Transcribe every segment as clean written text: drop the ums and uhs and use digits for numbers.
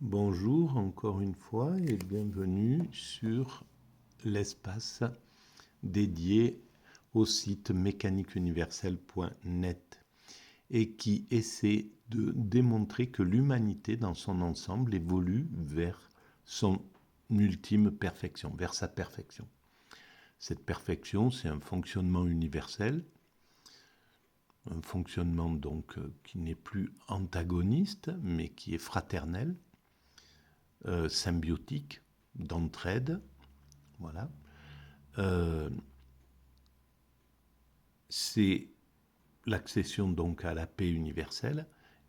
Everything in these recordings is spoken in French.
Bonjour encore une fois et bienvenue sur l'espace dédié au site mécaniqueuniverselle.net et qui essaie de démontrer que l'humanité dans son ensemble évolue vers son ultime perfection, vers sa perfection. Cette perfection, c'est un fonctionnement universel, un fonctionnement donc qui n'est plus antagoniste mais qui est fraternel, symbiotique, d'entraide, voilà. Euh, c'est l'accession donc à la paix universelle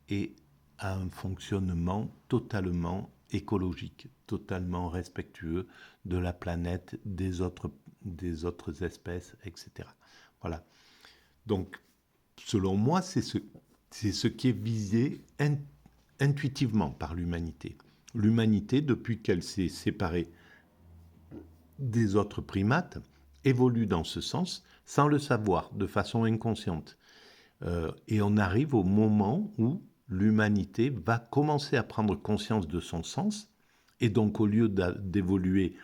et à un fonctionnement totalement écologique, totalement respectueux de la planète, des autres espèces, etc. Voilà. Donc, selon moi, c'est ce qui est visé intuitivement par l'humanité. L'humanité, depuis qu'elle s'est séparée des autres primates, évolue dans ce sens sans le savoir, de façon inconsciente. Et on arrive au moment où l'humanité va commencer à prendre conscience de son sens, et donc au lieu d'évoluer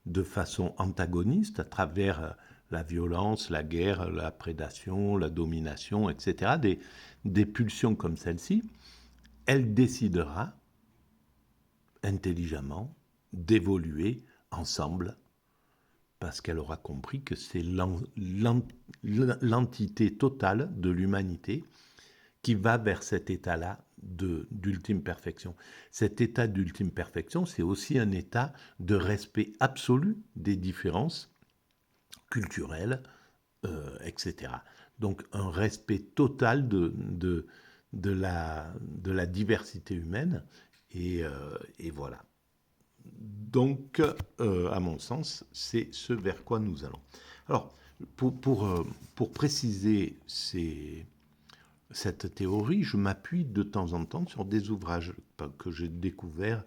de façon antagoniste à travers la violence, la guerre, la prédation, la domination, etc., des pulsions comme celle-ci, elle décidera intelligemment d'évoluer ensemble parce qu'elle aura compris que c'est l'entité totale de l'humanité qui va vers cet état-là d'ultime perfection. Cet état d'ultime perfection, c'est aussi un état de respect absolu des différences culturelles, etc. Donc un respect total de la diversité humaine, et voilà. Donc, à mon sens, c'est ce vers quoi nous allons. Alors, pour préciser cette théorie, je m'appuie de temps en temps sur des ouvrages que j'ai découverts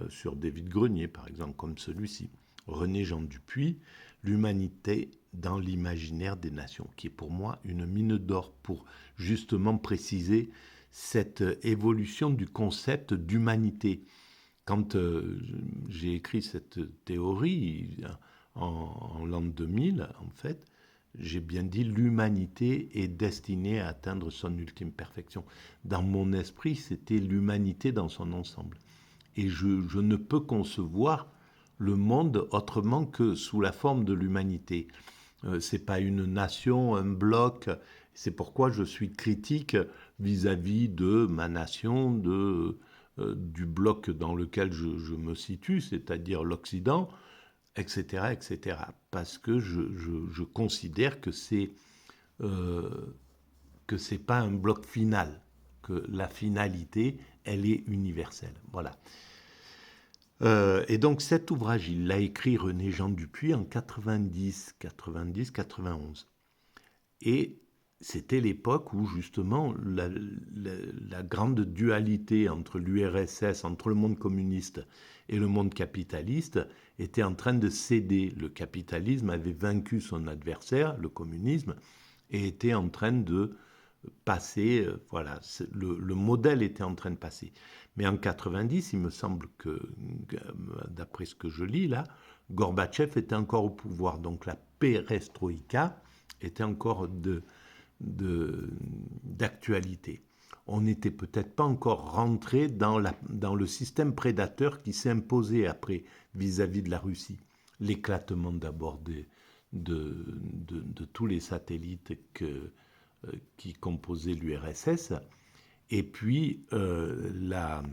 sur David Grenier, par exemple, comme celui-ci. René Jean Dupuy, L'humanité dans l'imaginaire des nations, qui est pour moi une mine d'or pour justement préciser cette évolution du concept d'humanité. Quand j'ai écrit cette théorie en l'an 2000, en fait, j'ai bien dit l'humanité est destinée à atteindre son ultime perfection. Dans mon esprit, c'était l'humanité dans son ensemble. Et je ne peux concevoir le monde autrement que sous la forme de l'humanité. C'est pas une nation, un bloc. C'est pourquoi je suis critique vis-à-vis de ma nation, du bloc dans lequel je me situe, c'est-à-dire l'Occident, etc., etc. Parce que je considère que c'est pas un bloc final, que la finalité, elle est universelle. Voilà. Et donc cet ouvrage, il l'a écrit René Jean Dupuy en 90-91. Et c'était l'époque où justement la grande dualité entre l'URSS, entre le monde communiste et le monde capitaliste, était en train de céder. Le capitalisme avait vaincu son adversaire, le communisme, et était en train de passer, voilà, le modèle était en train de passer. Mais en 90, il me semble que, d'après ce que je lis là, Gorbatchev était encore au pouvoir. Donc la perestroïka était encore d'actualité. On n'était peut-être pas encore rentré dans le système prédateur qui s'est imposé après vis-à-vis de la Russie. L'éclatement d'abord de tous les satellites qui composaient l'URSS, et puis un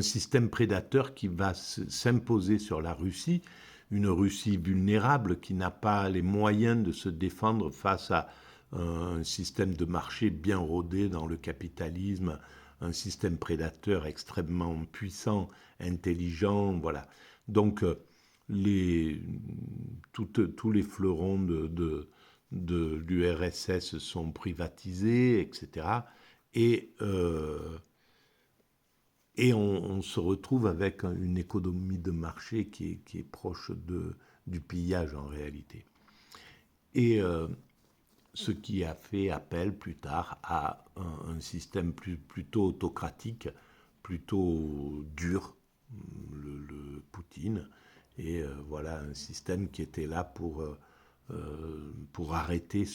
système prédateur qui va s'imposer sur la Russie, une Russie vulnérable qui n'a pas les moyens de se défendre face à un système de marché bien rodé dans le capitalisme, un système prédateur extrêmement puissant, intelligent, voilà. Donc tous les fleurons de l'URSS sont privatisés, etc. Et on se retrouve avec une économie de marché qui est proche du pillage en réalité. Et ce qui a fait appel plus tard à un système plutôt autocratique plutôt dur, le Poutine, et voilà un système qui était là pour arrêter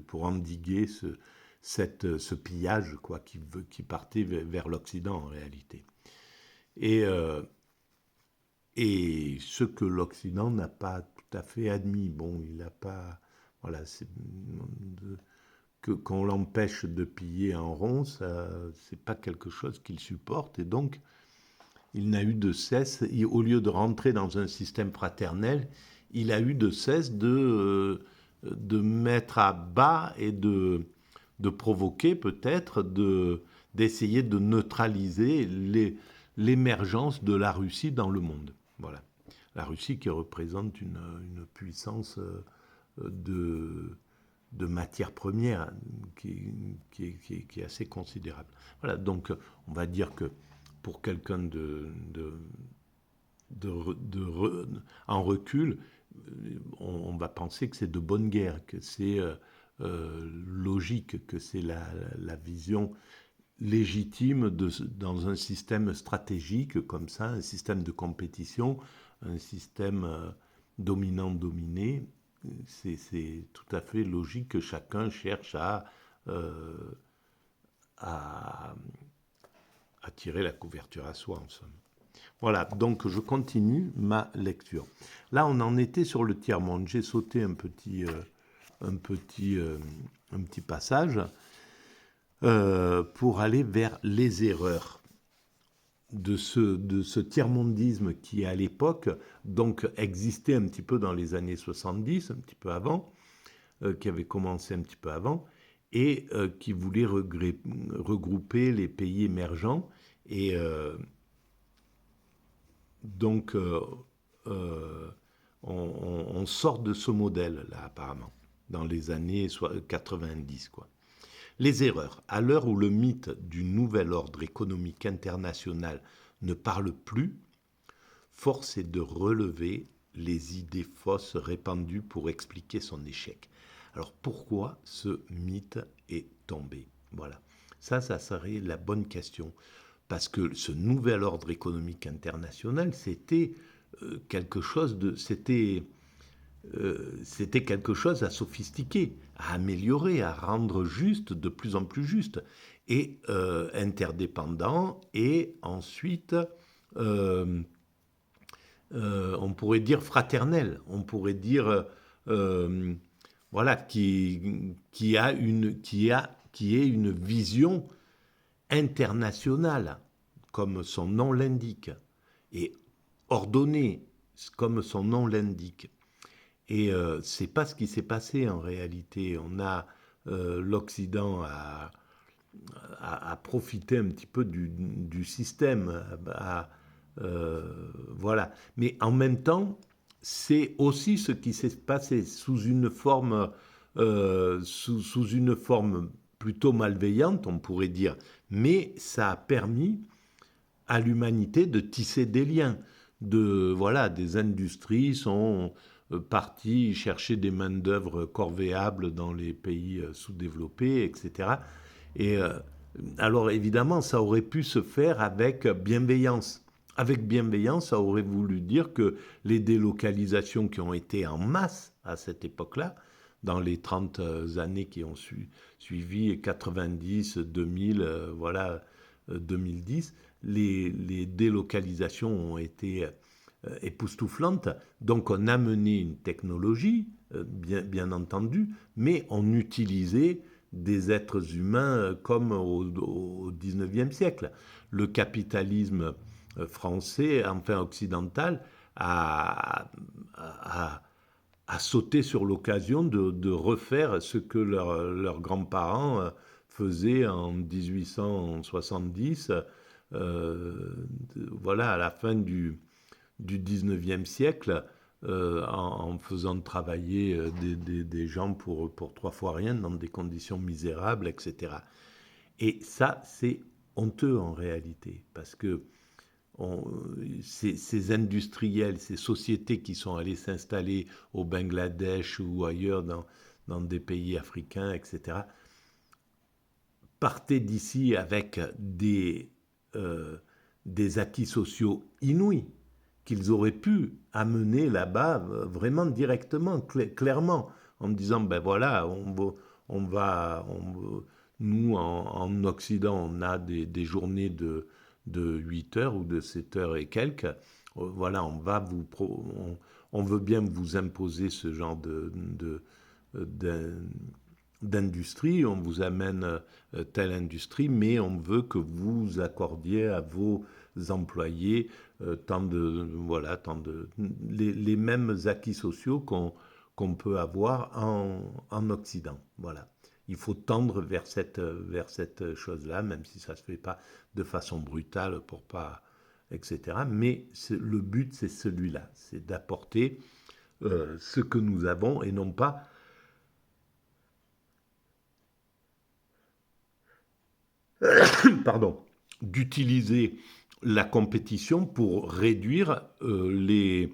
pour endiguer ce pillage quoi, qui partait vers l'Occident en réalité. Et, euh, et ce que l'Occident n'a pas tout à fait admis. Bon, il n'a pas. Voilà, qu'on l'empêche de piller en rond, ça, c'est pas quelque chose qu'il supporte. Et donc, il n'a eu de cesse, au lieu de rentrer dans un système fraternel, il a eu de cesse de mettre à bas et de provoquer peut-être, d'essayer de neutraliser l'émergence de la Russie dans le monde. Voilà. La Russie qui représente une puissance de, de matières premières qui est assez considérable. Voilà, donc on va dire que pour quelqu'un en recul, on va penser que c'est de bonne guerre, que c'est logique, que c'est la vision légitime dans un système stratégique comme ça, un système de compétition, un système dominant-dominé. C'est tout à fait logique que chacun cherche euh, à, à tirer la couverture à soi, en somme. Voilà, donc je continue ma lecture. Là, on en était sur le tiers-monde. J'ai sauté un petit passage pour aller vers les erreurs de ce tiers-mondisme qui, à l'époque, donc existait un petit peu dans les années 70, un petit peu avant, qui avait commencé un petit peu avant, et qui voulait regrouper les pays émergents. Et donc, on sort de ce modèle-là, apparemment, dans les années 90, quoi. Les erreurs. À l'heure où le mythe du nouvel ordre économique international ne parle plus, force est de relever les idées fausses répandues pour expliquer son échec. Alors pourquoi ce mythe est tombé? Voilà. Ça serait la bonne question. Parce que ce nouvel ordre économique international, c'était quelque chose c'était quelque chose à sophistiquer, à améliorer, à rendre juste, de plus en plus juste, et interdépendant, et ensuite, euh, on pourrait dire fraternel, on pourrait dire, voilà, qui est une vision internationale, comme son nom l'indique, et ordonnée, comme son nom l'indique. Et c'est pas ce qui s'est passé en réalité. On a l'Occident a profité un petit peu du système, voilà. Mais en même temps, c'est aussi ce qui s'est passé sous une forme plutôt malveillante, on pourrait dire. Mais ça a permis à l'humanité de tisser des liens. Voilà, des industries sont parties chercher des main-d'œuvre corvéables dans les pays sous-développés, etc. Et alors évidemment, ça aurait pu se faire avec bienveillance. Avec bienveillance, ça aurait voulu dire que les délocalisations qui ont été en masse à cette époque-là, dans les 30 années qui ont suivi, 90, 2000, voilà, 2010, les délocalisations ont été époustouflantes. Donc on a mené une technologie, bien entendu, mais on utilisait des êtres humains comme au 19e siècle. Le capitalisme français, enfin occidental, a sauté sur l'occasion de refaire ce que leurs grands-parents faisaient en 1870, voilà, à la fin du 19e siècle, en faisant travailler des gens pour 3 fois rien, dans des conditions misérables, etc. Et ça, c'est honteux en réalité, parce que ces industriels, ces sociétés qui sont allées s'installer au Bangladesh ou ailleurs dans des pays africains, etc., partaient d'ici avec des acquis sociaux inouïs qu'ils auraient pu amener là-bas vraiment directement, clairement, en disant, ben voilà, nous, en Occident, on a des journées de 8 heures ou de 7 heures et quelques. Voilà, on veut bien vous imposer ce genre d'industrie, on vous amène telle industrie, mais on veut que vous accordiez à vos employés les mêmes acquis sociaux qu'on peut avoir en Occident. Voilà. Il faut tendre vers cette chose-là, même si ça ne se fait pas de façon brutale pour pas, etc. Mais le but, c'est celui-là, c'est d'apporter ce que nous avons et non pas pardon, d'utiliser la compétition pour réduire les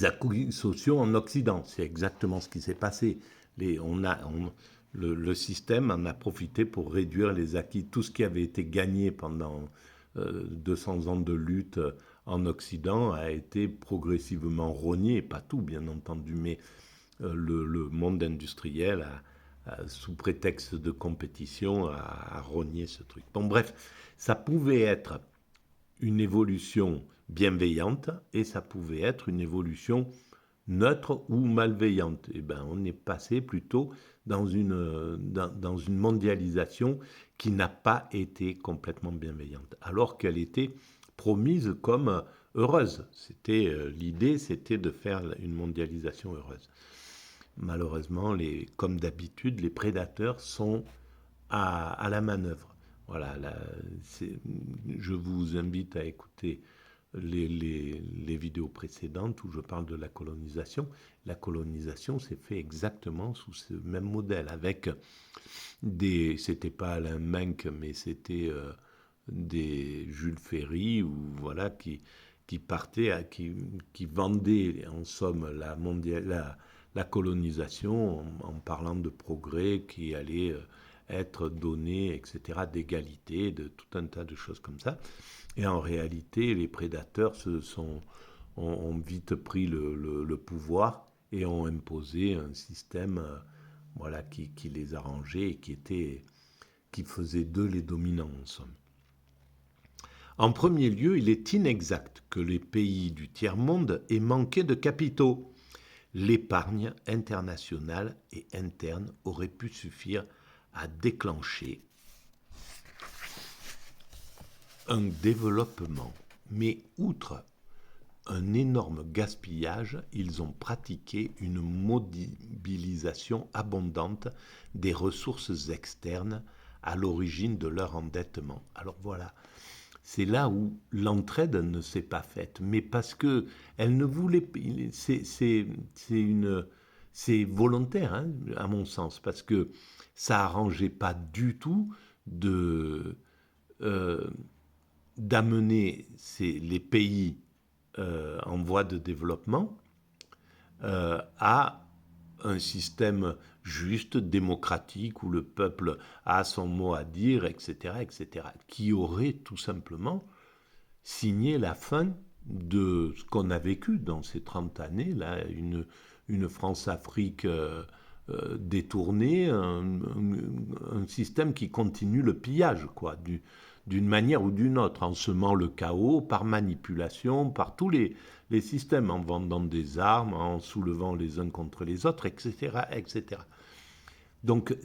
acquis sociaux en Occident. C'est exactement ce qui s'est passé. Le système en a profité pour réduire les acquis. Tout ce qui avait été gagné pendant 200 ans de lutte en Occident a été progressivement rogné, pas tout bien entendu, mais le monde industriel sous prétexte de compétition, a rogné ce truc. Bon, bref, ça pouvait être une évolution bienveillante et ça pouvait être une évolution neutre ou malveillante. Eh ben, on est passé plutôt dans une mondialisation qui n'a pas été complètement bienveillante, alors qu'elle était promise comme heureuse. L'idée, c'était de faire une mondialisation heureuse. Malheureusement, comme d'habitude, les prédateurs sont à la manœuvre. Voilà, je vous invite à écouter les vidéos précédentes où je parle de la colonisation. La colonisation s'est fait exactement sous ce même modèle, avec c'était pas Alain Menck, mais c'était des Jules Ferry, ou voilà, qui partaient, qui vendaient en somme la colonisation en parlant de progrès qui allait être donné, etc., d'égalité, de tout un tas de choses comme ça. Et en réalité, les prédateurs ont vite pris le pouvoir et ont imposé un système voilà, qui les arrangeait et qui faisait d'eux les dominants, en somme. En premier lieu, il est inexact que les pays du tiers-monde aient manqué de capitaux. L'épargne internationale et interne aurait pu suffire à déclencher un développement. Mais outre un énorme gaspillage, ils ont pratiqué une mobilisation abondante des ressources externes à l'origine de leur endettement. Alors voilà, c'est là où l'entraide ne s'est pas faite, mais parce que elle ne voulait, c'est volontaire, hein, à mon sens, parce que ça arrangeait pas du tout d'amener les pays en voie de développement à un système juste, démocratique, où le peuple a son mot à dire, etc., qui aurait tout simplement signé la fin de ce qu'on a vécu dans ces 30 années, là, une France-Afrique détournée, un système qui continue le pillage, quoi, d'une manière ou d'une autre, en semant le chaos, par manipulation, par tous les systèmes, en vendant des armes, en soulevant les uns contre les autres, etc., etc. Donc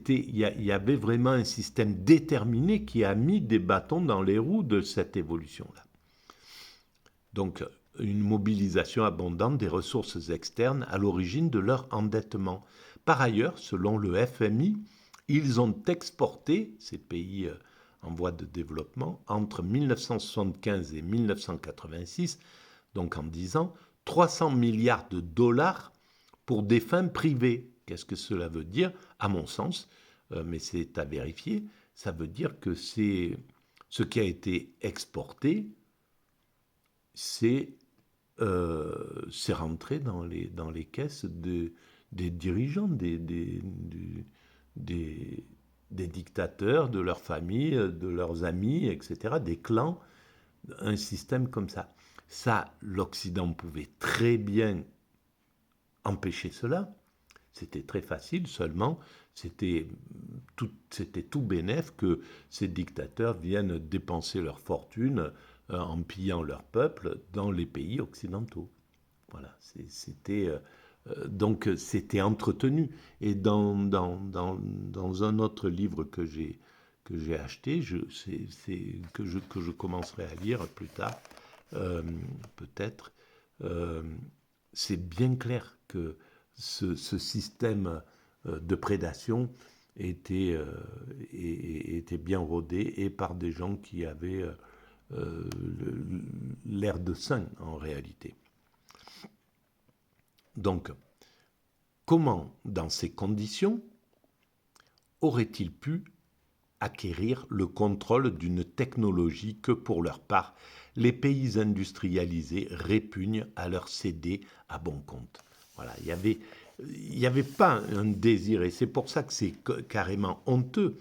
il y avait vraiment un système déterminé qui a mis des bâtons dans les roues de cette évolution-là. Donc une mobilisation abondante des ressources externes à l'origine de leur endettement. Par ailleurs, selon le FMI, ils ont exporté, ces pays en voie de développement, entre 1975 et 1986, donc en 10 ans, 300 milliards de dollars pour des fins privées. Qu'est-ce que cela veut dire? À mon sens, mais c'est à vérifier, ça veut dire que ce qui a été exporté, c'est rentré dans les caisses des dirigeants, des des dictateurs, de leurs familles, de leurs amis, etc., des clans, un système comme ça. Ça, l'Occident pouvait très bien empêcher cela. C'était très facile, seulement c'était tout bénef que ces dictateurs viennent dépenser leur fortune en pillant leur peuple dans les pays occidentaux. Voilà, donc c'était entretenu. Et dans un autre livre que j'ai acheté, que je commencerai à lire plus tard, euh, peut-être, euh, c'est bien clair que ce système de prédation était, était bien rodé et par des gens qui avaient l'air de saint en réalité. Donc, comment, dans ces conditions, aurait-il pu acquérir le contrôle d'une technologie que, pour leur part, les pays industrialisés répugnent à leur céder à bon compte? Voilà, il y avait pas un désir, et c'est pour ça que c'est carrément honteux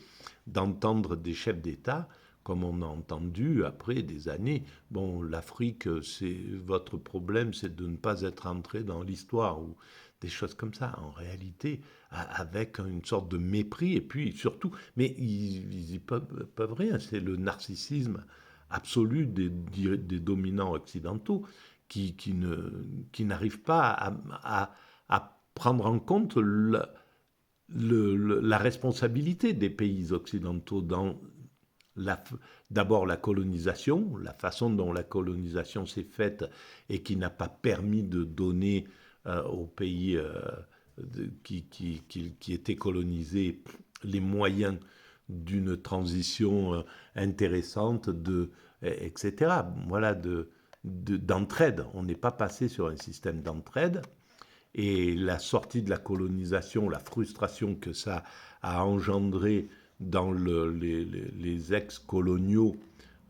d'entendre des chefs d'État, comme on a entendu après des années, bon, l'Afrique, c'est votre problème, c'est de ne pas être entré dans l'histoire, ou des choses comme ça, en réalité, avec une sorte de mépris, et puis surtout, mais ils y peuvent rien, c'est le narcissisme absolu des dominants occidentaux qui n'arrivent pas à prendre en compte la responsabilité des pays occidentaux dans d'abord la colonisation, la façon dont la colonisation s'est faite et qui n'a pas permis de donner aux pays qui étaient colonisés les moyens d'une transition intéressante, etc. Voilà, d'entraide. On n'est pas passé sur un système d'entraide. Et la sortie de la colonisation, la frustration que ça a engendré dans les ex-coloniaux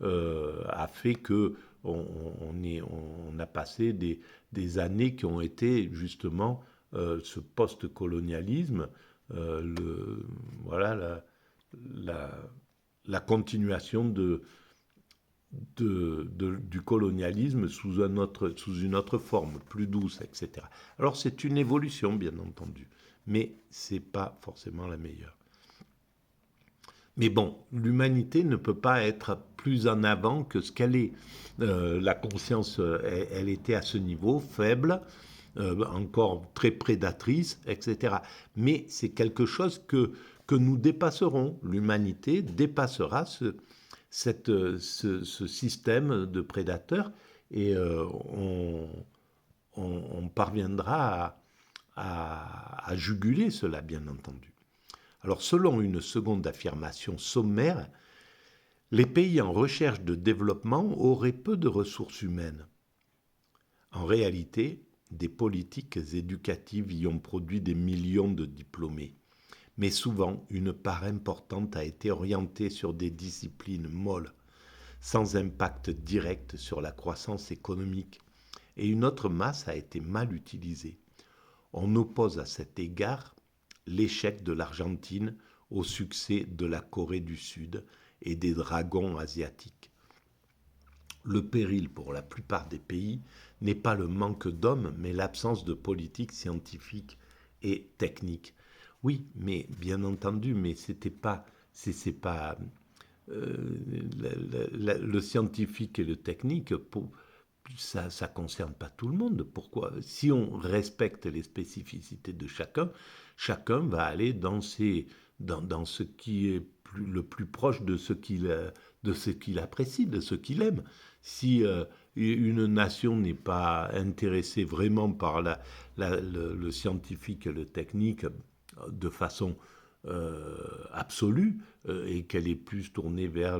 a fait que on a passé des années qui ont été justement ce post-colonialisme, voilà la, la continuation du colonialisme sous une autre forme, plus douce, etc. Alors c'est une évolution, bien entendu, mais ce n'est pas forcément la meilleure. Mais bon, l'humanité ne peut pas être plus en avant que ce qu'elle est. La conscience, elle était à ce niveau, faible, encore très prédatrice, etc. Mais c'est quelque chose que nous dépasserons. L'humanité dépassera ce système de prédateurs et on parviendra à juguler cela, bien entendu. Alors, selon une seconde affirmation sommaire, les pays en recherche de développement auraient peu de ressources humaines. En réalité, des politiques éducatives y ont produit des millions de diplômés. Mais souvent, une part importante a été orientée sur des disciplines molles, sans impact direct sur la croissance économique, et une autre masse a été mal utilisée. On oppose à cet égard l'échec de l'Argentine au succès de la Corée du Sud et des dragons asiatiques. Le péril pour la plupart des pays n'est pas le manque d'hommes, mais l'absence de politique scientifique et technique. Oui, mais bien entendu, mais c'était pas, c'est pas le scientifique et le technique. Ça ne concerne pas tout le monde. Pourquoi? Si on respecte les spécificités de chacun, chacun va aller dans ce qui est le plus proche de ce qu'il apprécie, de ce qu'il aime. Si une nation n'est pas intéressée vraiment par le scientifique et le technique de façon absolue et qu'elle est plus tournée vers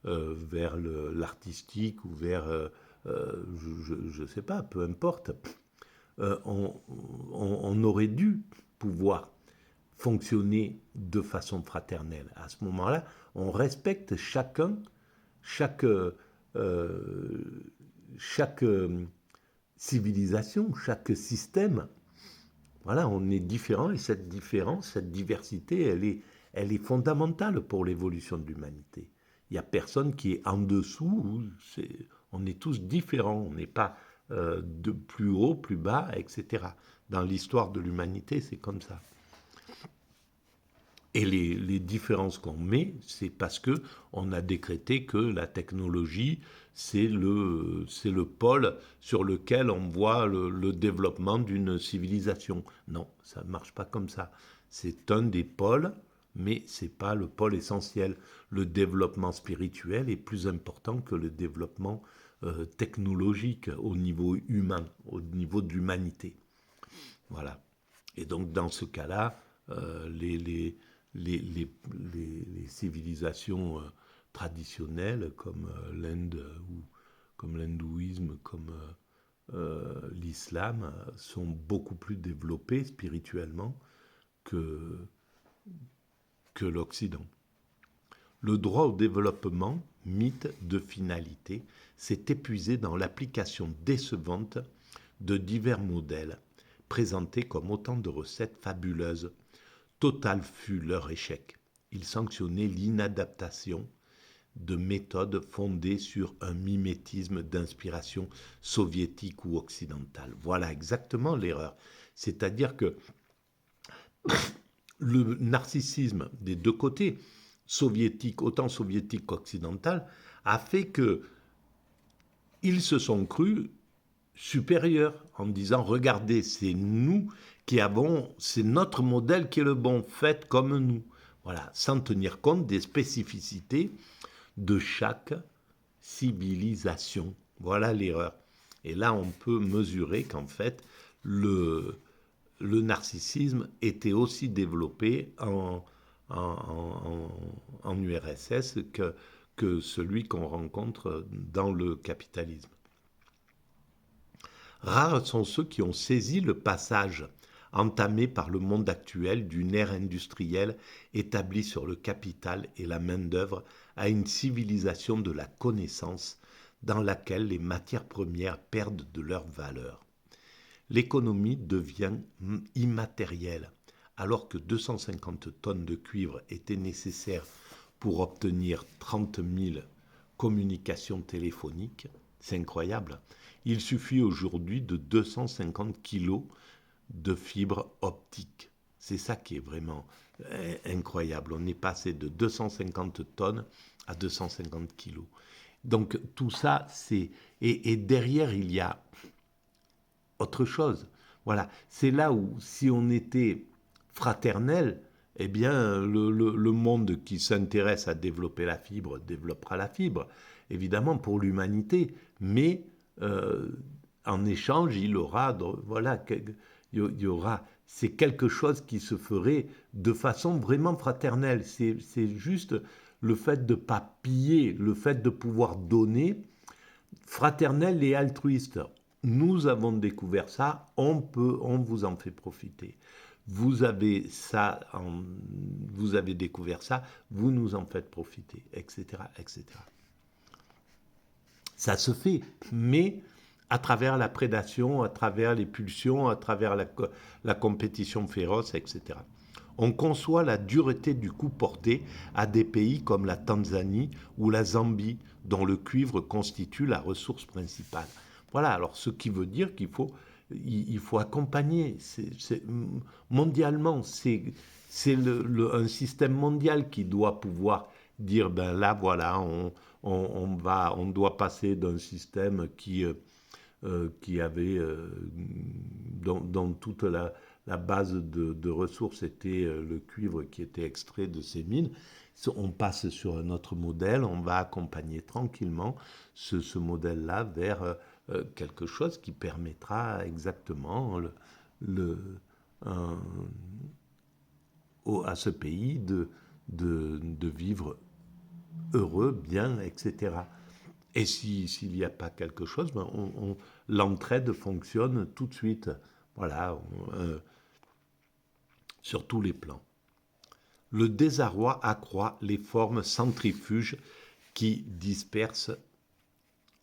l'artistique ou vers je ne sais pas, peu importe, on aurait dû pouvoir fonctionner de façon fraternelle. À ce moment-là, on respecte chaque civilisation, chaque système. Voilà, on est différent et cette différence, cette diversité, elle est fondamentale pour l'évolution de l'humanité. Il n'y a personne qui est en dessous, on est tous différents, on n'est pas de plus haut, plus bas, etc. Dans l'histoire de l'humanité, c'est comme ça. Et les différences qu'on met, c'est parce que on a décrété que la technologie, c'est le pôle sur lequel on voit le développement d'une civilisation. Non, ça ne marche pas comme ça. C'est un des pôles, mais ce n'est pas le pôle essentiel. Le développement spirituel est plus important que le développement technologique au niveau humain, au niveau de l'humanité. Voilà. Et donc, dans ce cas-là, les civilisations traditionnelles comme l'Inde ou comme l'hindouisme, comme l'islam, sont beaucoup plus développées spirituellement que, que l'Occident. Le droit au développement, mythe de finalité, s'est épuisé dans l'application décevante de divers modèles, présentés comme autant de recettes fabuleuses. Total fut leur échec. Ils sanctionnaient l'inadaptation de méthodes fondées sur un mimétisme d'inspiration soviétique ou occidentale. Voilà exactement l'erreur. C'est-à-dire que le narcissisme des deux côtés, soviétique, autant soviétique qu'occidental, a fait qu'ils se sont crus supérieurs en disant regardez, c'est nous qui avons, c'est notre modèle qui est le bon, faites comme nous. Voilà, sans tenir compte des spécificités de chaque civilisation. Voilà l'erreur. Et là, on peut mesurer qu'en fait, le narcissisme était aussi développé en URSS que celui qu'on rencontre dans le capitalisme. Rares sont ceux qui ont saisi le passage entamé par le monde actuel d'une ère industrielle établie sur le capital et la main-d'œuvre à une civilisation de la connaissance dans laquelle les matières premières perdent de leur valeur. L'économie devient immatérielle, alors que 250 tonnes de cuivre étaient nécessaires pour obtenir 30 000 communications téléphoniques. C'est incroyable. Il suffit aujourd'hui de 250 kilos de fibres optiques. C'est ça qui est vraiment incroyable. On est passé de 250 tonnes à 250 kilos. Donc tout ça, c'est... Et derrière, il y a autre chose. Voilà, c'est là où, si on était fraternel, eh bien, le monde qui s'intéresse à développer la fibre développera la fibre, évidemment, pour l'humanité. Mais en échange, il aura, voilà, il y aura, c'est quelque chose qui se ferait de façon vraiment fraternelle. C'est juste le fait de ne pas piller, le fait de pouvoir donner, fraternel et altruiste. Nous avons découvert ça, on vous en fait profiter. Vous avez ça, vous avez découvert ça, vous nous en faites profiter, etc., etc. Ça se fait, mais à travers la prédation, à travers les pulsions, à travers la compétition féroce, etc. On conçoit la dureté du coup porté à des pays comme la Tanzanie ou la Zambie, dont le cuivre constitue la ressource principale. Voilà, alors ce qui veut dire qu'il faut, il faut accompagner. Mondialement, c'est un système mondial qui doit pouvoir dire, ben là, voilà, on doit passer d'un système qui avait, dont toute la base de ressources était le cuivre qui était extrait de ces mines. On passe sur un autre modèle, on va accompagner tranquillement ce modèle-là vers quelque chose qui permettra exactement à ce pays de vivre heureux, bien, etc. Et s'il n'y a pas quelque chose, ben l'entraide fonctionne tout de suite. Voilà, sur tous les plans. Le désarroi accroît les formes centrifuges qui dispersent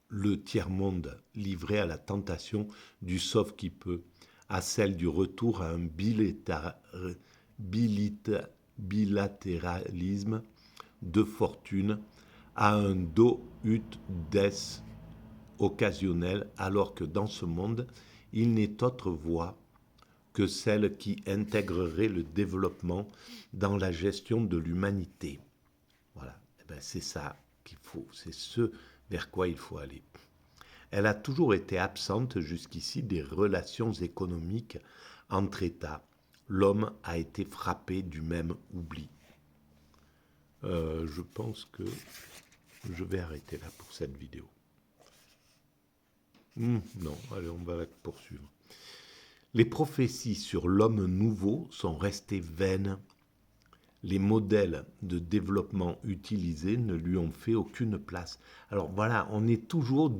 le tiers-monde livré à la tentation du sauve-qui-peut, à celle du retour à un bilatéralisme de fortune à un do ut des occasionnel, alors que dans ce monde, il n'est autre voie que celle qui intégrerait le développement dans la gestion de l'humanité. Voilà, eh ben, c'est ça qu'il faut, c'est ce vers quoi il faut aller. Elle a toujours été absente jusqu'ici des relations économiques entre États. L'homme a été frappé du même oubli. Je pense que je vais arrêter là pour cette vidéo. Non, allez, on va la poursuivre. Les prophéties sur l'homme nouveau sont restées vaines. Les modèles de développement utilisés ne lui ont fait aucune place. Alors voilà, on est toujours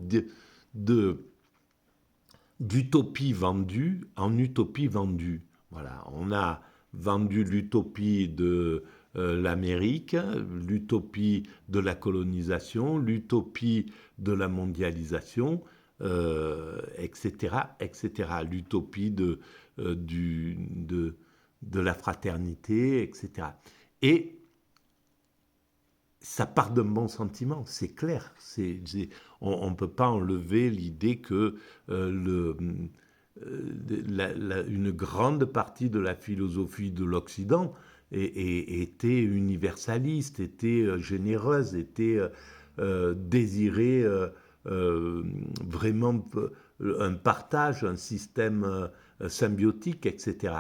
d'utopie vendue en utopie vendue. Voilà, on a vendu l'utopie de l'Amérique, l'utopie de la colonisation, l'utopie de la mondialisation, etc., etc. L'utopie de la fraternité, etc. Et ça part d'un bon sentiment, c'est clair. On ne peut pas enlever l'idée que une grande partie de la philosophie de l'Occident était universaliste, était généreuse, était désirait vraiment un partage, un système symbiotique, etc.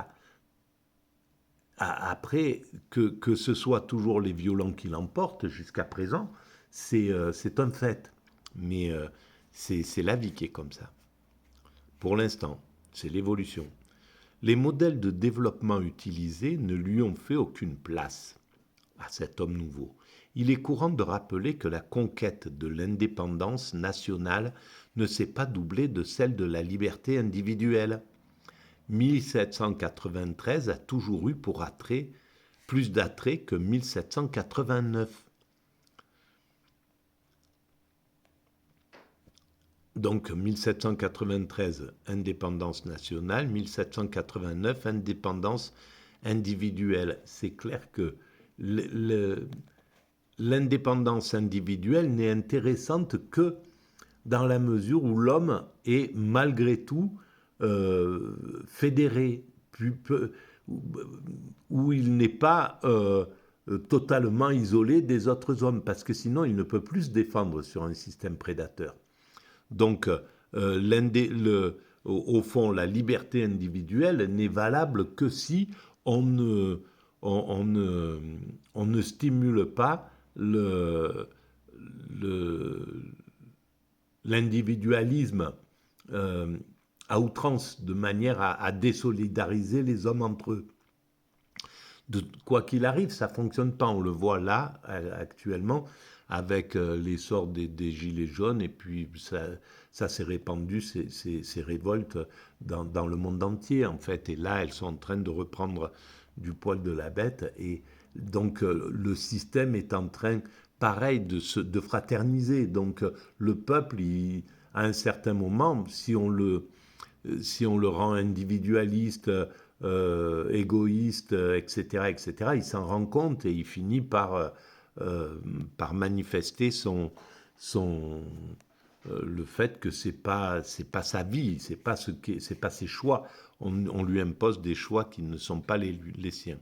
Après, que ce soit toujours les violents qui l'emportent jusqu'à présent, c'est un fait. Mais c'est la vie qui est comme ça. Pour l'instant, c'est l'évolution. Les modèles de développement utilisés ne lui ont fait aucune place à cet homme nouveau. Il est courant de rappeler que la conquête de l'indépendance nationale ne s'est pas doublée de celle de la liberté individuelle. 1793 a toujours eu pour attrait plus d'attrait que 1789. Donc 1793, indépendance nationale, 1789, indépendance individuelle. C'est clair que l'indépendance individuelle n'est intéressante que dans la mesure où l'homme est malgré tout fédéré, où il n'est pas totalement isolé des autres hommes, parce que sinon il ne peut plus se défendre sur un système prédateur. Donc, au fond, la liberté individuelle n'est valable que si on ne stimule pas l'individualisme à outrance, de manière à désolidariser les hommes entre eux. Quoi qu'il arrive, ça ne fonctionne pas. On le voit là, actuellement, avec l'essor des gilets jaunes, et puis ça s'est répandu, ces révoltes, dans le monde entier, en fait. Et là, elles sont en train de reprendre du poil de la bête. Et donc, le système est en train, pareil, de fraterniser. Donc, le peuple, à un certain moment, si on le rend individualiste, égoïste, etc., etc., il s'en rend compte et il finit par manifester le fait que c'est pas sa vie, c'est pas ses choix. On lui impose des choix qui ne sont pas les siens.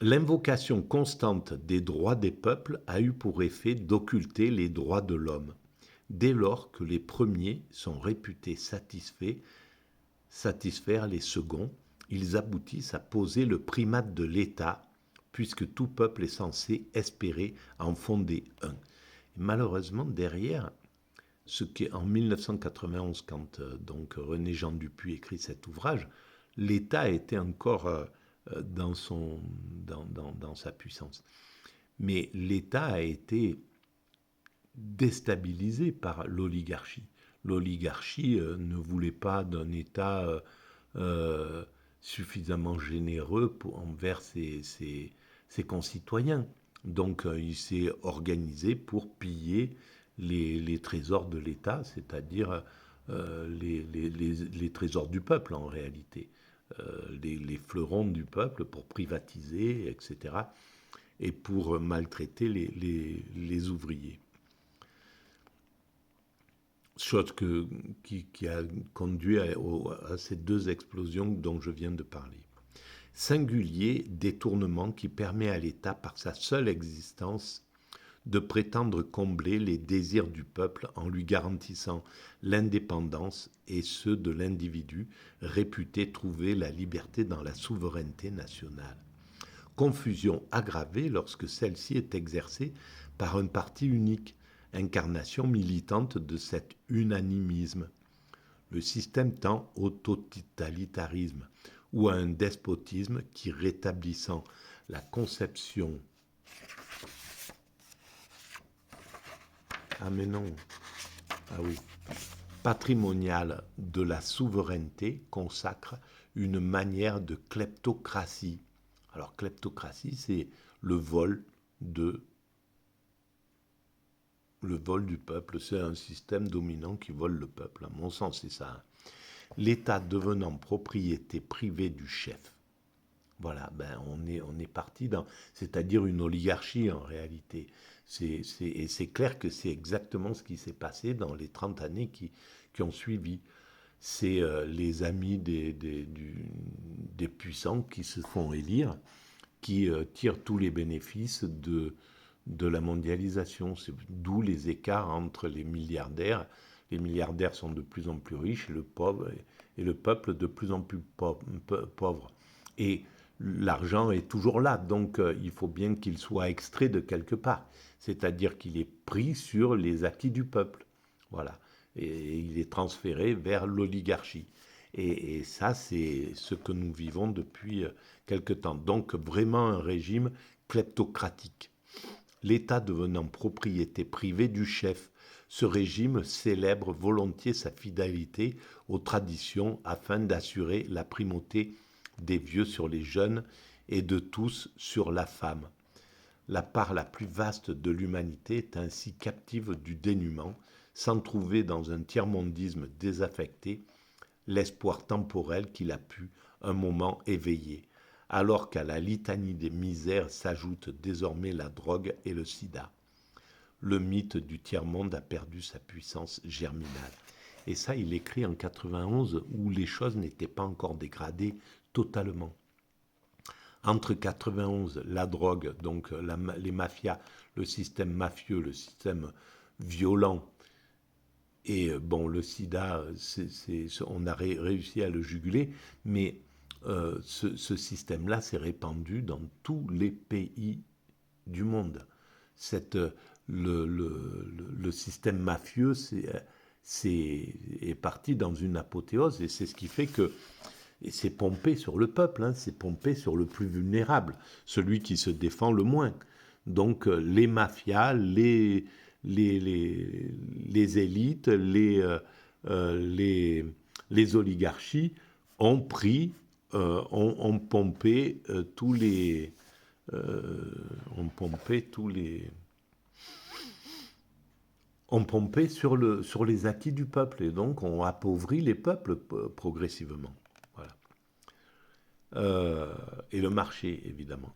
L'invocation constante des droits des peuples a eu pour effet d'occulter les droits de l'homme. Dès lors que les premiers sont réputés satisfaire les seconds, ils aboutissent à poser le primat de l'État, puisque tout peuple est censé espérer en fonder un. Et malheureusement, derrière, ce qui est en 1991, quand donc René Jean Dupuy écrit cet ouvrage, l'État était encore dans sa puissance. Mais l'État a été déstabilisé par l'oligarchie. L'oligarchie ne voulait pas d'un État suffisamment généreux envers ses concitoyens. Donc il s'est organisé pour piller les trésors de l'État, c'est-à-dire les trésors du peuple en réalité. les fleurons du peuple, pour privatiser, etc., et pour maltraiter les ouvriers. Chose qui a conduit à ces deux explosions dont je viens de parler. Singulier détournement qui permet à l'État, par sa seule existence, de prétendre combler les désirs du peuple en lui garantissant l'indépendance et ceux de l'individu réputé trouver la liberté dans la souveraineté nationale. Confusion aggravée lorsque celle-ci est exercée par un parti unique, incarnation militante de cet unanimisme. Le système tend au totalitarisme ou à un despotisme qui, rétablissant la conception patrimoniale de la souveraineté, consacre une manière de kleptocratie. Alors, kleptocratie, c'est le vol du peuple. C'est un système dominant qui vole le peuple. À mon sens, c'est ça. L'État devenant propriété privée du chef. Voilà, on est parti dans, c'est-à-dire une oligarchie en réalité. Et c'est clair que c'est exactement ce qui s'est passé dans les 30 années qui ont suivi. C'est les amis des puissants qui se font élire, qui tirent tous les bénéfices de la mondialisation. C'est d'où les écarts entre les milliardaires. Les milliardaires sont de plus en plus riches et le peuple de plus en plus pauvre. Et l'argent est toujours là, donc il faut bien qu'il soit extrait de quelque part. C'est-à-dire qu'il est pris sur les acquis du peuple. Voilà. Et il est transféré vers l'oligarchie. Et ça, c'est ce que nous vivons depuis quelque temps. Donc vraiment un régime kleptocratique. L'État devenant propriété privée du chef, ce régime célèbre volontiers sa fidélité aux traditions afin d'assurer la primauté des vieux sur les jeunes et de tous sur la femme. La part la plus vaste de l'humanité est ainsi captive du dénuement, sans trouver dans un tiers-mondisme désaffecté l'espoir temporel qu'il a pu un moment éveiller, alors qu'à la litanie des misères s'ajoute désormais la drogue et le sida. Le mythe du tiers-monde a perdu sa puissance germinale. Et ça, il écrit en 91, où les choses n'étaient pas encore dégradées totalement. Entre 91, la drogue, donc les mafias, le système mafieux, le système violent, et le sida, on a réussi à le juguler, mais ce système-là s'est répandu dans tous les pays du monde. Le système mafieux est parti dans une apothéose, et c'est ce qui fait que c'est pompé sur le peuple, c'est pompé sur le plus vulnérable, celui qui se défend le moins. Donc les mafias, les élites, les oligarchies ont pris, ont pompé tous les ont pompé sur les acquis du peuple, et donc ont appauvri les peuples progressivement. Voilà. Et le marché, évidemment.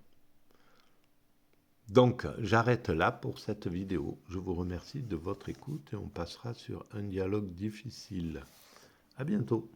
Donc, j'arrête là pour cette vidéo. Je vous remercie de votre écoute et on passera sur un dialogue difficile. À bientôt.